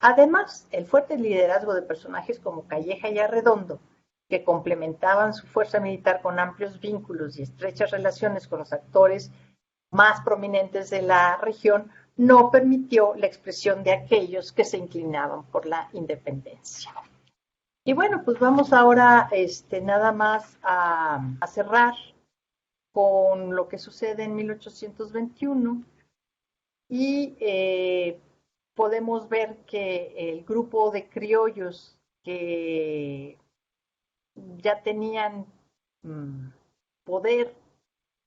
Además, el fuerte liderazgo de personajes como Calleja y Arredondo, que complementaban su fuerza militar con amplios vínculos y estrechas relaciones con los actores más prominentes de la región, no permitió la expresión de aquellos que se inclinaban por la independencia. Y bueno, pues vamos ahora nada más a cerrar con lo que sucede en 1821 y podemos ver que el grupo de criollos que ya tenían poder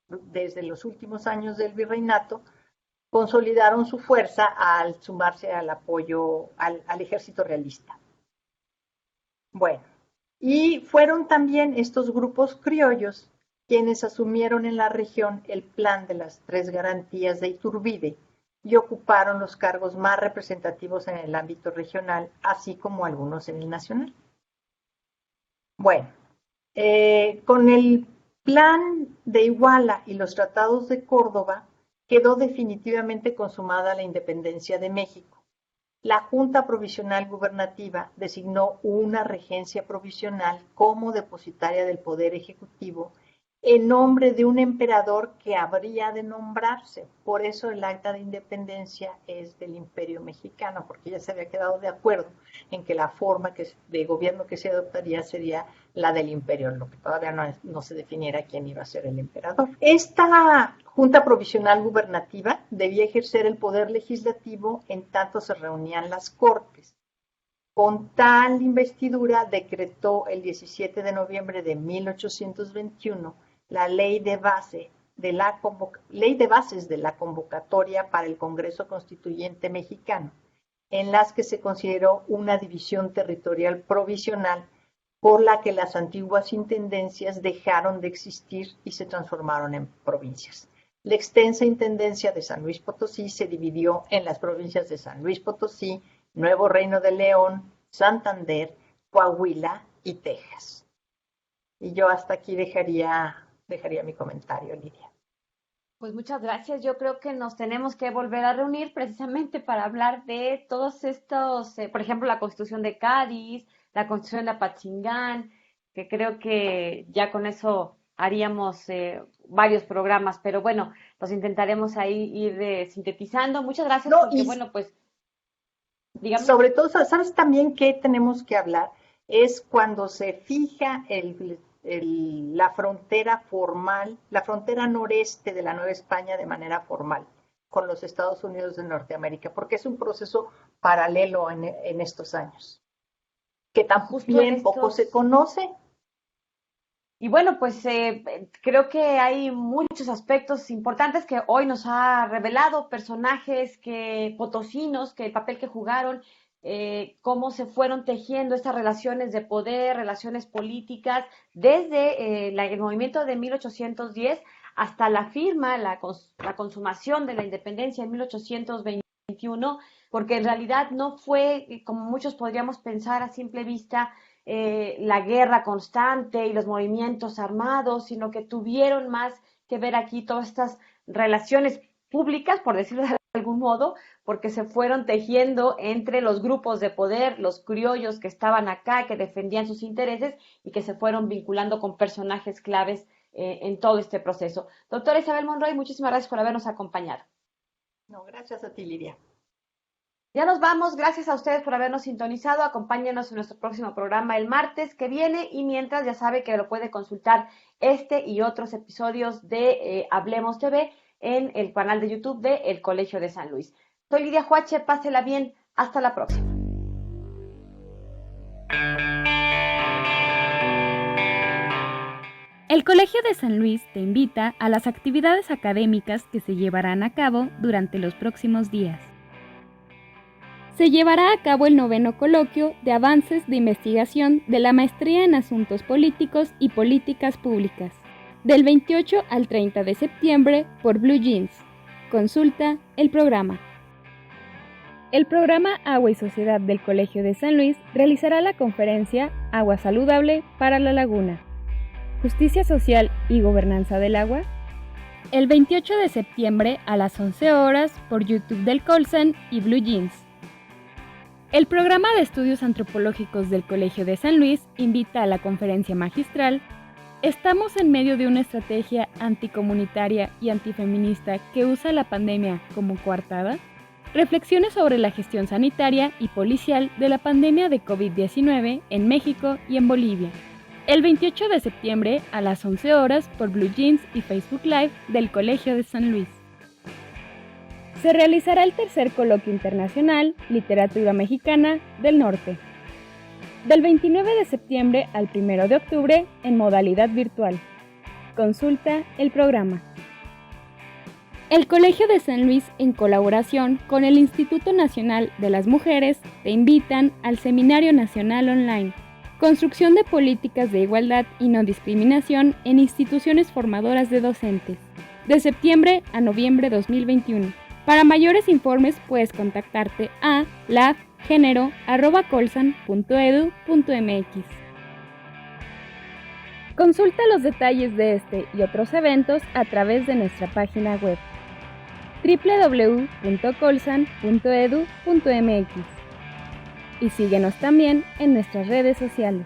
desde los últimos años del virreinato consolidaron su fuerza al sumarse al apoyo al ejército realista. Bueno, y fueron también estos grupos criollos quienes asumieron en la región el plan de las 3 garantías de Iturbide y ocuparon los cargos más representativos en el ámbito regional, así como algunos en el nacional. Bueno, con el Plan de Iguala y los tratados de Córdoba quedó definitivamente consumada la independencia de México. La Junta Provisional Gubernativa designó una regencia provisional como depositaria del Poder Ejecutivo en nombre de un emperador que habría de nombrarse. Por eso el acta de independencia es del Imperio Mexicano, porque ya se había quedado de acuerdo en que la forma de gobierno que se adoptaría sería la del imperio, lo que todavía no se definiera quién iba a ser el emperador. Esta Junta Provisional Gubernativa debía ejercer el poder legislativo en tanto se reunían las Cortes. Con tal investidura decretó el 17 de noviembre de 1821 la Ley de Bases de la Convocatoria para el Congreso Constituyente Mexicano, en las que se consideró una división territorial provisional por la que las antiguas intendencias dejaron de existir y se transformaron en provincias. La extensa intendencia de San Luis Potosí se dividió en las provincias de San Luis Potosí, Nuevo Reino de León, Santander, Coahuila y Texas. Y yo hasta aquí dejaría mi comentario, Lidia. Pues muchas gracias. Yo creo que nos tenemos que volver a reunir precisamente para hablar de todos estos, por ejemplo, la Constitución de Cádiz, la Constitución de Apatzingán, que creo que ya con eso haríamos varios programas, pero bueno, los intentaremos ahí ir sintetizando. Muchas gracias porque, bueno, pues, digamos. Sobre todo, ¿sabes también qué tenemos que hablar? Es cuando se fija la frontera formal, la frontera noreste de la Nueva España de manera formal con los Estados Unidos de Norteamérica, porque es un proceso paralelo en estos años, que también poco se conoce. Y bueno, pues creo que hay muchos aspectos importantes que hoy nos ha revelado personajes potosinos, que el papel que jugaron, cómo se fueron tejiendo estas relaciones de poder, relaciones políticas, desde el movimiento de 1810 hasta la firma, la consumación de la independencia en 1821, porque en realidad no fue, como muchos podríamos pensar a simple vista, la guerra constante y los movimientos armados, sino que tuvieron más que ver aquí todas estas relaciones públicas, por decirlo de algún modo, porque se fueron tejiendo entre los grupos de poder, los criollos que estaban acá, que defendían sus intereses y que se fueron vinculando con personajes claves en todo este proceso. Doctora Isabel Monroy, muchísimas gracias por habernos acompañado. No, gracias a ti, Lidia. Ya nos vamos, gracias a ustedes por habernos sintonizado, acompáñenos en nuestro próximo programa el martes que viene y mientras ya sabe que lo puede consultar este y otros episodios de Hablemos TV en el canal de YouTube de El Colegio de San Luis. Soy Lidia Huache, pásela bien, hasta la próxima. El Colegio de San Luis te invita a las actividades académicas que se llevarán a cabo durante los próximos días. Se llevará a cabo el 9º coloquio de avances de investigación de la Maestría en Asuntos Políticos y Políticas Públicas, del 28 al 30 de septiembre por Blue Jeans. Consulta el programa. El programa Agua y Sociedad del Colegio de San Luis realizará la conferencia Agua Saludable para la Laguna, Justicia Social y Gobernanza del Agua, el 28 de septiembre a las 11 horas por YouTube del Colsan y Blue Jeans. El programa de estudios antropológicos del Colegio de San Luis invita a la conferencia magistral Estamos en medio de una estrategia anticomunitaria y antifeminista que usa la pandemia como coartada. Reflexiones sobre la gestión sanitaria y policial de la pandemia de COVID-19 en México y en Bolivia. El 28 de septiembre a las 11 horas por Blue Jeans y Facebook Live del Colegio de San Luis. Se realizará el tercer coloquio internacional Literatura Mexicana del Norte, del 29 de septiembre al 1 de octubre en modalidad virtual. Consulta el programa. El Colegio de San Luis, en colaboración con el Instituto Nacional de las Mujeres, te invitan al Seminario Nacional Online, Construcción de Políticas de Igualdad y No Discriminación en Instituciones Formadoras de Docentes, de septiembre a noviembre 2021. Para mayores informes puedes contactarte a lafgenero@colsan.edu.mx. Consulta los detalles de este y otros eventos a través de nuestra página web www.colsan.edu.mx y síguenos también en nuestras redes sociales.